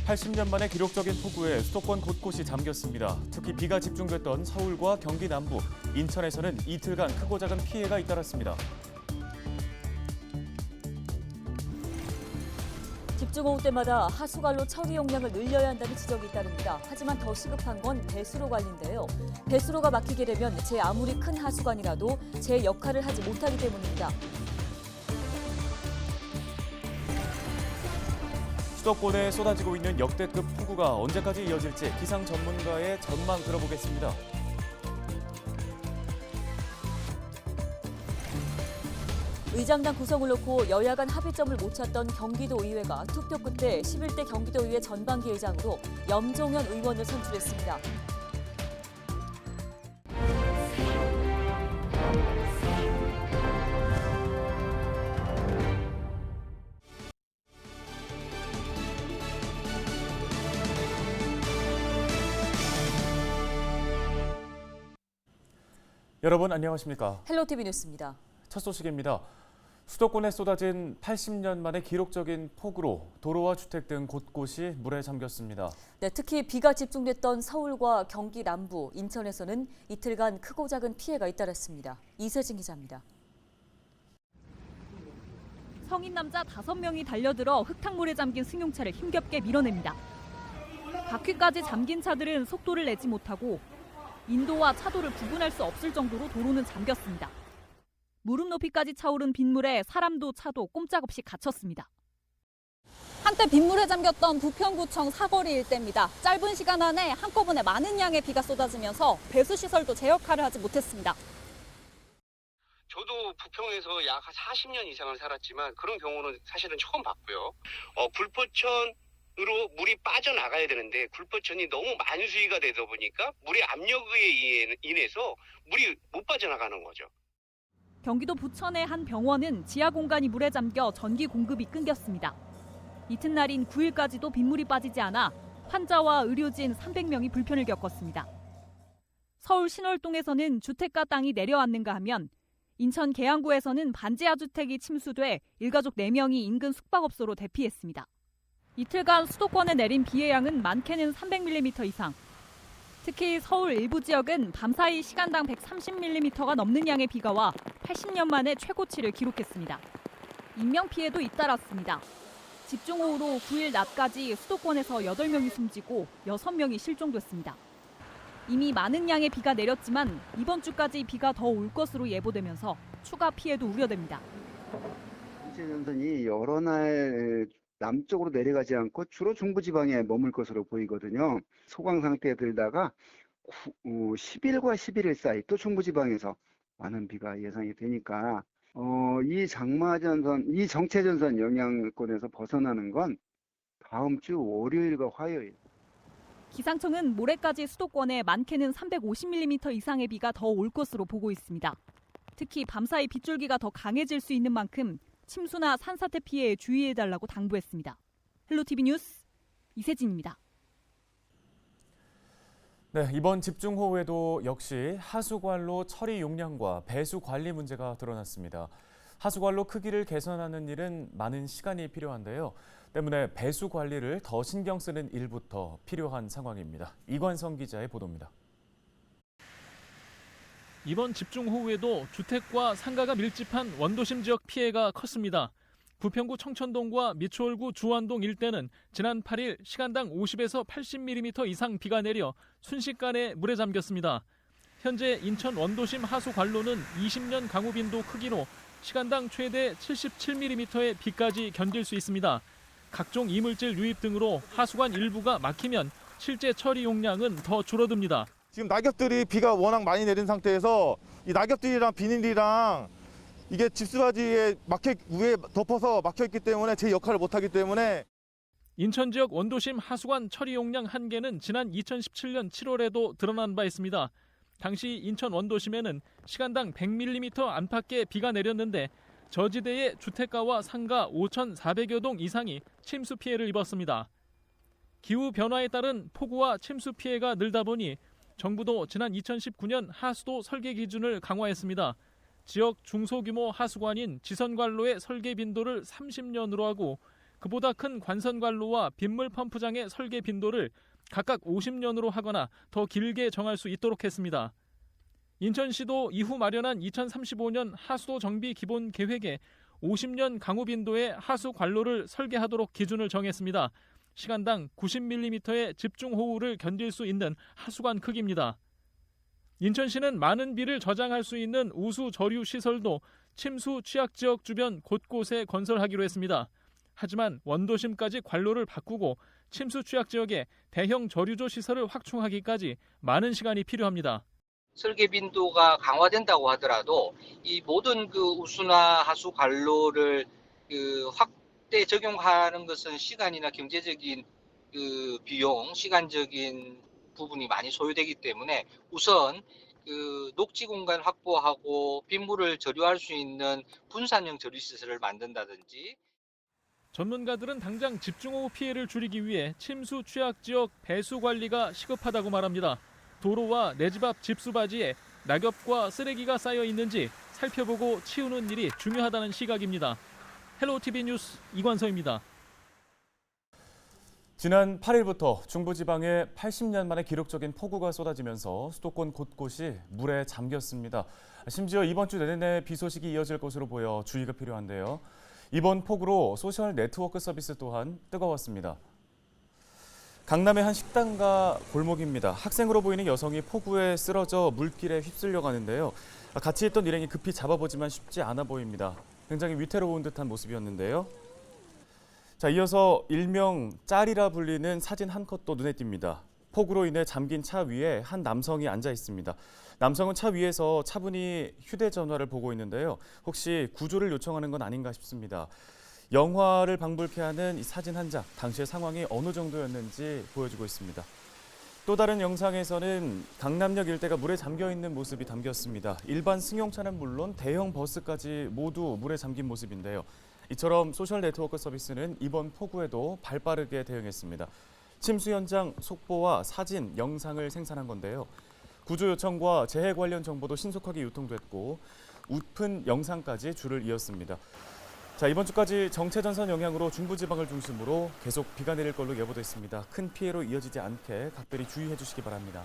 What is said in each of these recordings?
80년 만에 기록적인 폭우에 수도권 곳곳이 잠겼습니다. 특히 비가 집중됐던 서울과 경기 남부, 인천에서는 이틀간 크고 작은 피해가 잇따랐습니다. 집중호우 때마다 하수관로 처리 용량을 늘려야 한다는 지적이 잇따릅니다. 하지만 더 시급한 건 배수로 관리인데요. 배수로가 막히게 되면 제 아무리 큰 하수관이라도 제 역할을 하지 못하기 때문입니다. 수도권에 쏟아지고 있는 역대급 폭우가 언제까지 이어질지 기상 전문가의 전망 들어보겠습니다. 의장단 구성을 놓고 여야 간 합의점을 못 찾던 경기도의회가 투표 끝에 11대 경기도의회 전반기 의장으로 염종현 의원을 선출했습니다. 여러분 안녕하십니까? 헬로티비 뉴스입니다. 첫 소식입니다. 수도권에 쏟아진 80년 만에 기록적인 폭우로 도로와 주택 등 곳곳이 물에 잠겼습니다. 네, 특히 비가 집중됐던 서울과 경기 남부, 인천에서는 이틀간 크고 작은 피해가 잇따랐습니다. 이세진 기자입니다. 성인 남자 5명이 달려들어 흙탕물에 잠긴 승용차를 힘겹게 밀어냅니다. 바퀴까지 잠긴 차들은 속도를 내지 못하고 인도와 차도를 구분할 수 없을 정도로 도로는 잠겼습니다. 무릎 높이까지 차오른 빗물에 사람도 차도 꼼짝없이 갇혔습니다. 한때 빗물에 잠겼던 부평구청 사거리 일대입니다. 짧은 시간 안에 한꺼번에 많은 양의 비가 쏟아지면서 배수시설도 제 역할을 하지 못했습니다. 저도 부평에서 약 40년 이상을 살았지만 그런 경우는 사실은 처음 봤고요. 굴포천으로 물이 빠져나가야 되는데 굴포천이 너무 만수위가 되다 보니까 물의 압력에 인해서 물이 못 빠져나가는 거죠. 경기도 부천의 한 병원은 지하 공간이 물에 잠겨 전기 공급이 끊겼습니다. 이튿날인 9일까지도 빗물이 빠지지 않아 환자와 의료진 300명이 불편을 겪었습니다. 서울 신월동에서는 주택가 땅이 내려앉는가 하면 인천 계양구에서는 반지하 주택이 침수돼 일가족 4명이 인근 숙박업소로 대피했습니다. 이틀간 수도권에 내린 비의 양은 많게는 300mm 이상. 특히 서울 일부 지역은 밤사이 시간당 130mm가 넘는 양의 비가 와 80년 만에 최고치를 기록했습니다. 인명피해도 잇따랐습니다. 집중호우로 9일 낮까지 수도권에서 8명이 숨지고 6명이 실종됐습니다. 이미 많은 양의 비가 내렸지만 이번 주까지 비가 더 올 것으로 예보되면서 추가 피해도 우려됩니다. 전선이 여러 날 남쪽으로 내려가지 않고 주로 중부지방에 머물 것으로 보이거든요. 소강 상태에 들다가 10일과 11일 사이 또 중부지방에서 많은 비가 예상이 되니까 이 정체전선 영향권에서 벗어나는 건 다음 주 월요일과 화요일. 기상청은 모레까지 수도권에 많게는 350mm 이상의 비가 더 올 것으로 보고 있습니다. 특히 밤사이 빗줄기가 더 강해질 수 있는 만큼 침수나 산사태 피해에 주의해달라고 당부했습니다. 헬로티비 뉴스 이세진입니다. 네, 이번 집중호우에도 역시 하수관로 처리 용량과 배수 관리 문제가 드러났습니다. 하수관로 크기를 개선하는 일은 많은 시간이 필요한데요. 때문에 배수 관리를 더 신경 쓰는 일부터 필요한 상황입니다. 이관성 기자의 보도입니다. 이번 집중호우에도 주택과 상가가 밀집한 원도심 지역 피해가 컸습니다. 부평구 청천동과 미추홀구 주안동 일대는 지난 8일 시간당 50에서 80mm 이상 비가 내려 순식간에 물에 잠겼습니다. 현재 인천 원도심 하수 관로는 20년 강우 빈도 크기로 시간당 최대 77mm의 비까지 견딜 수 있습니다. 각종 이물질 유입 등으로 하수관 일부가 막히면 실제 처리 용량은 더 줄어듭니다. 지금 낙엽들이 비가 워낙 많이 내린 상태에서 이 낙엽들이랑 비닐이랑 이게 집수바지에 위에 덮어서 막혀있기 때문에 제 역할을 못하기 때문에 인천 지역 원도심 하수관 처리 용량 한계는 지난 2017년 7월에도 드러난 바 있습니다. 당시 인천 원도심에는 시간당 100mm 안팎의 비가 내렸는데 저지대의 주택가와 상가 5,400여 동 이상이 침수 피해를 입었습니다. 기후 변화에 따른 폭우와 침수 피해가 늘다 보니 정부도 지난 2019년 하수도 설계 기준을 강화했습니다. 지역 중소규모 하수관인 지선관로의 설계 빈도를 30년으로 하고 그보다 큰 관선관로와 빗물 펌프장의 설계 빈도를 각각 50년으로 하거나 더 길게 정할 수 있도록 했습니다. 인천시도 이후 마련한 2035년 하수도 정비 기본 계획에 50년 강우 빈도의 하수 관로를 설계하도록 기준을 정했습니다. 시간당 90mm의 집중호우를 견딜 수 있는 하수관 크기입니다. 인천시는 많은 비를 저장할 수 있는 우수 저류 시설도 침수 취약 지역 주변 곳곳에 건설하기로 했습니다. 하지만 원도심까지 관로를 바꾸고 침수 취약 지역에 대형 저류조 시설을 확충하기까지 많은 시간이 필요합니다. 설계 빈도가 강화된다고 하더라도 이 모든 그 우수나 하수 관로를 확대 적용하는 것은 시간이나 경제적인 비용, 시간적인 부분이 많이 소요되기 때문에 우선 녹지 공간 확보하고 빗물을 저류할 수 있는 분산형 저류 시설을 만든다든지. 전문가들은 당장 집중호우 피해를 줄이기 위해 침수 취약 지역 배수 관리가 시급하다고 말합니다. 도로와 내 집 앞 집수바지에 낙엽과 쓰레기가 쌓여 있는지 살펴보고 치우는 일이 중요하다는 시각입니다. 헬로티비 뉴스 이관서입니다. 지난 8일부터 중부지방에 80년 만에 기록적인 폭우가 쏟아지면서 수도권 곳곳이 물에 잠겼습니다. 심지어 이번 주 내내 비 소식이 이어질 것으로 보여 주의가 필요한데요. 이번 폭우로 소셜 네트워크 서비스 또한 뜨거웠습니다. 강남의 한 식당가 골목입니다. 학생으로 보이는 여성이 폭우에 쓰러져 물길에 휩쓸려 가는데요. 같이 있던 일행이 급히 잡아보지만 쉽지 않아 보입니다. 굉장히 위태로운 듯한 모습이었는데요. 자, 이어서 일명 짤이라 불리는 사진 한 컷도 눈에 띕니다. 폭우로 인해 잠긴 차 위에 한 남성이 앉아 있습니다. 남성은 차 위에서 차분히 휴대전화를 보고 있는데요. 혹시 구조를 요청하는 건 아닌가 싶습니다. 영화를 방불케 하는 이 사진 한 장, 당시의 상황이 어느 정도였는지 보여주고 있습니다. 또 다른 영상에서는 강남역 일대가 물에 잠겨 있는 모습이 담겼습니다. 일반 승용차는 물론 대형 버스까지 모두 물에 잠긴 모습인데요. 이처럼 소셜 네트워크 서비스는 이번 폭우에도 발빠르게 대응했습니다. 침수 현장 속보와 사진, 영상을 생산한 건데요. 구조 요청과 재해 관련 정보도 신속하게 유통됐고 웃픈 영상까지 줄을 이었습니다. 자, 이번 주까지 정체전선 영향으로 중부지방을 중심으로 계속 비가 내릴 걸로 예보됐습니다. 큰 피해로 이어지지 않게 각별히 주의해 주시기 바랍니다.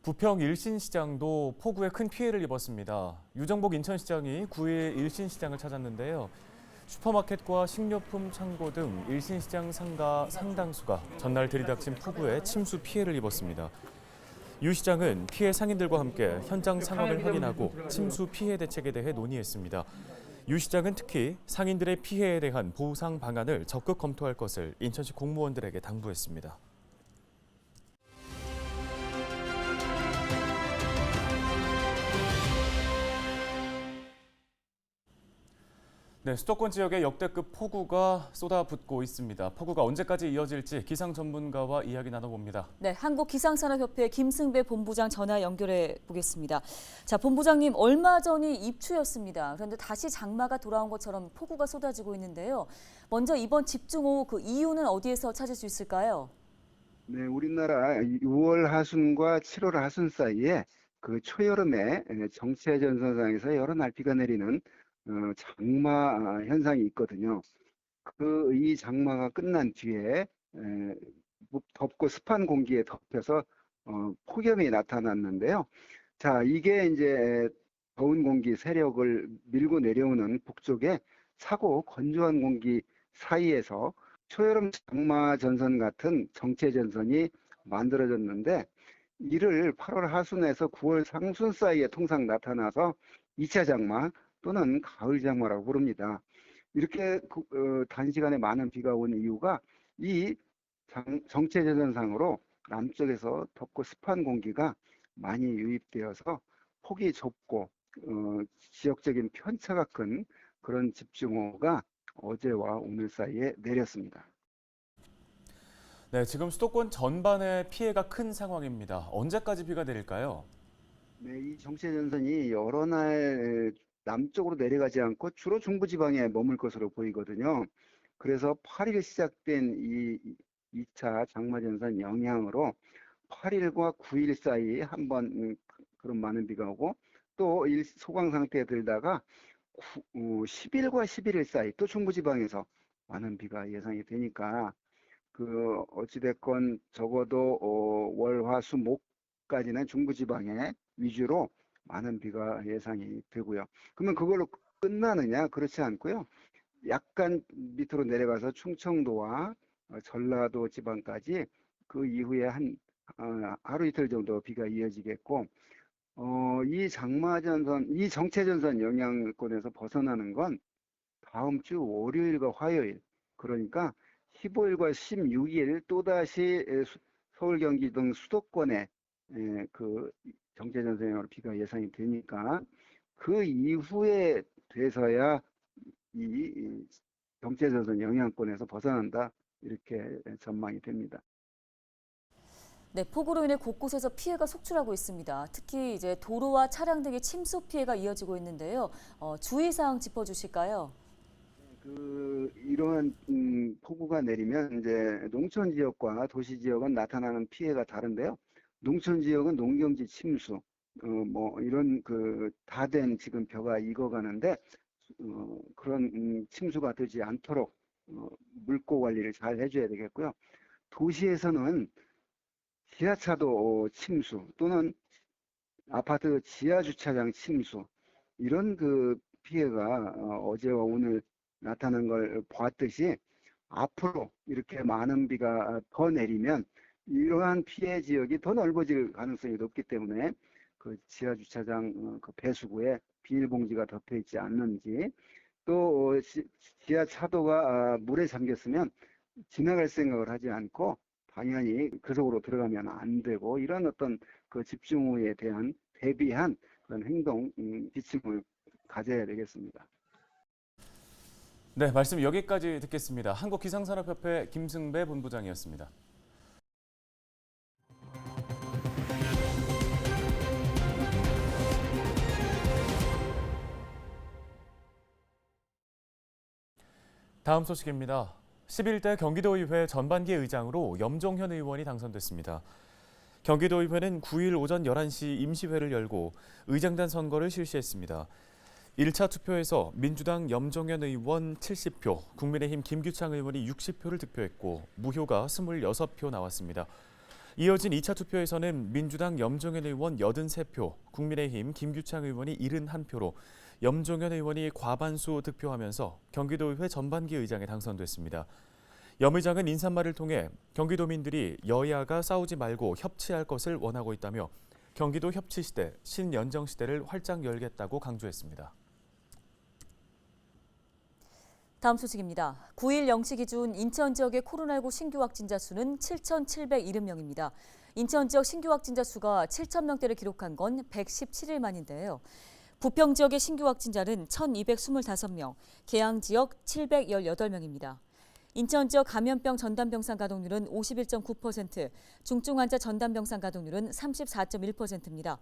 부평 일신시장도 폭우에 큰 피해를 입었습니다. 유정복 인천시장이 9일 일신시장을 찾았는데요. 슈퍼마켓과 식료품 창고 등 일신시장 상가 상당수가 전날 들이닥친 폭우에 침수 피해를 입었습니다. 유 시장은 피해 상인들과 함께 현장 상황을 확인하고 침수 피해 대책에 대해 논의했습니다. 유 시장은 특히 상인들의 피해에 대한 보상 방안을 적극 검토할 것을 인천시 공무원들에게 당부했습니다. 네, 수도권 지역에 역대급 폭우가 쏟아붓고 있습니다. 폭우가 언제까지 이어질지 기상 전문가와 이야기 나눠봅니다. 네, 한국기상산업협회 김승배 본부장 전화 연결해 보겠습니다. 자, 본부장님, 얼마 전이 입추였습니다. 그런데 다시 장마가 돌아온 것처럼 폭우가 쏟아지고 있는데요. 먼저 이번 집중호우 그 이유는 어디에서 찾을 수 있을까요? 네, 우리나라 6월 하순과 7월 하순 사이에 그 초여름에 정체전선상에서 여러 날 비가 내리는 장마 현상이 있거든요. 이 장마가 끝난 뒤에 덥고 습한 공기에 덮여서 폭염이 나타났는데요. 자, 이게 이제 더운 공기 세력을 밀고 내려오는 북쪽에 차고 건조한 공기 사이에서 초여름 장마 전선 같은 정체 전선이 만들어졌는데, 이를 8월 하순에서 9월 상순 사이에 통상 나타나서 2차 장마 또는 가을 장마라고 부릅니다. 이렇게 단시간에 많은 비가 온 이유가 이 정체 전선상으로 남쪽에서 덥고 습한 공기가 많이 유입되어서 폭이 좁고 지역적인 편차가 큰 그런 집중호우가 어제와 오늘 사이에 내렸습니다. 네, 지금 수도권 전반에 피해가 큰 상황입니다. 언제까지 비가 내릴까요? 네, 이 정체 전선이 여러 날 남쪽으로 내려가지 않고 주로 중부지방에 머물 것으로 보이거든요. 그래서 8일 시작된 이 2차 장마전선 영향으로 8일과 9일 사이에 한번 그런 많은 비가 오고 또 소강 상태에 들다가 10일과 11일 사이 또 중부지방에서 많은 비가 예상이 되니까 어찌됐건 적어도 월, 화, 수, 목까지는 중부지방에 위주로 많은 비가 예상이 되고요. 그러면 그걸로 끝나느냐? 그렇지 않고요. 약간 밑으로 내려가서 충청도와 전라도 지방까지 그 이후에 하루 이틀 정도 비가 이어지겠고, 이 정체전선 영향권에서 벗어나는 건 다음 주 월요일과 화요일, 그러니까 15일과 16일 또다시 서울, 경기 등 수도권에 그 정체전선 영향으로 비가 예상이 되니까 그 이후에 돼서야 이 정체전선 영향권에서 벗어난다, 이렇게 전망이 됩니다. 네, 폭우로 인해 곳곳에서 피해가 속출하고 있습니다. 특히 이제 도로와 차량 등의 침수 피해가 이어지고 있는데요. 주의사항 짚어주실까요? 이러한 폭우가 내리면 이제 농촌 지역과 도시 지역은 나타나는 피해가 다른데요. 농촌 지역은 농경지 침수, 이런 다 된 지금 벼가 익어가는데 그런 침수가 되지 않도록 물고 관리를 잘 해줘야 되겠고요. 도시에서는 지하차도 침수 또는 아파트 지하 주차장 침수, 이런 피해가 어제와 오늘 나타난 걸 보았듯이 앞으로 이렇게 많은 비가 더 내리면 이러한 피해 지역이 더 넓어질 가능성이 높기 때문에 그 지하 주차장 배수구에 비닐봉지가 덮여 있지 않는지, 또 지하 차도가 물에 잠겼으면 지나갈 생각을 하지 않고 당연히 그 속으로 들어가면 안 되고, 이런 어떤 집중호우에 대한 대비한 그런 행동 지침을 가져야 되겠습니다. 네, 말씀 여기까지 듣겠습니다. 한국기상산업협회 김승배 본부장이었습니다. 다음 소식입니다. 11대 경기도의회 전반기 의장으로 염종현 의원이 당선됐습니다. 경기도의회는 9일 오전 11시 임시회를 열고 의장단 선거를 실시했습니다. 1차 투표에서 민주당 염종현 의원 70표, 국민의힘 김규창 의원이 60표를 득표했고 무효가 26표 나왔습니다. 이어진 2차 투표에서는 민주당 염종현 의원 83표, 국민의힘 김규창 의원이 71표로 염종현 의원이 과반수 득표하면서 경기도의회 전반기 의장에 당선됐습니다. 염 의장은 인사말을 통해 경기도민들이 여야가 싸우지 말고 협치할 것을 원하고 있다며 경기도 협치시대, 신연정시대를 활짝 열겠다고 강조했습니다. 다음 소식입니다. 9일 0시 기준 인천 지역의 코로나19 신규 확진자 수는 7,770명입니다. 인천 지역 신규 확진자 수가 7,000명대를 기록한 건 117일 만인데요. 부평 지역의 신규 확진자는 1,225명, 계양 지역 718명입니다. 인천 지역 감염병 전담병상 가동률은 51.9%, 중증 환자 전담병상 가동률은 34.1%입니다.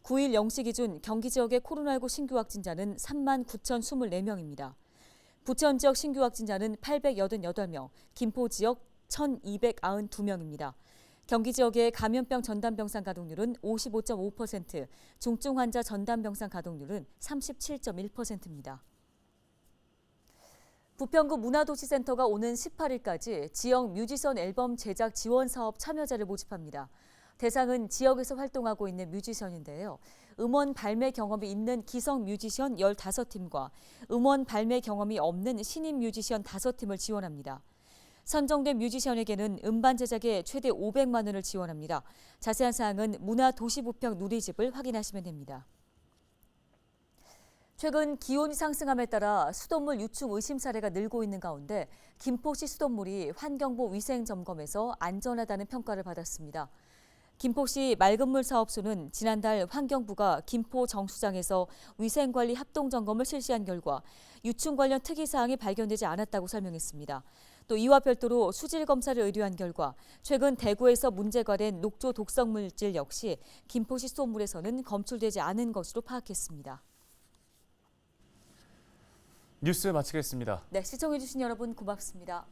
9일 0시 기준 경기 지역의 코로나19 신규 확진자는 39,024명입니다. 부천 지역 신규 확진자는 888명, 김포 지역 1,292명입니다. 경기 지역의 감염병 전담병상 가동률은 55.5%, 중증 환자 전담병상 가동률은 37.1%입니다. 부평구 문화도시센터가 오는 18일까지 지역 뮤지션 앨범 제작 지원 사업 참여자를 모집합니다. 대상은 지역에서 활동하고 있는 뮤지션인데요. 음원 발매 경험이 있는 기성 뮤지션 15팀과 음원 발매 경험이 없는 신인 뮤지션 5팀을 지원합니다. 선정된 뮤지션에게는 음반 제작에 최대 500만 원을 지원합니다. 자세한 사항은 문화도시부평 누리집을 확인하시면 됩니다. 최근 기온이 상승함에 따라 수돗물 유충 의심 사례가 늘고 있는 가운데 김포시 수돗물이 환경부 위생점검에서 안전하다는 평가를 받았습니다. 김포시 맑은물 사업소는 지난달 환경부가 김포 정수장에서 위생관리 합동점검을 실시한 결과 유충 관련 특이사항이 발견되지 않았다고 설명했습니다. 또 이와 별도로 수질 검사를 의뢰한 결과 최근 대구에서 문제가 된 녹조 독성 물질 역시 김포시 수돗물에서는 검출되지 않은 것으로 파악했습니다. 뉴스 마치겠습니다. 네, 시청해주신 여러분 고맙습니다.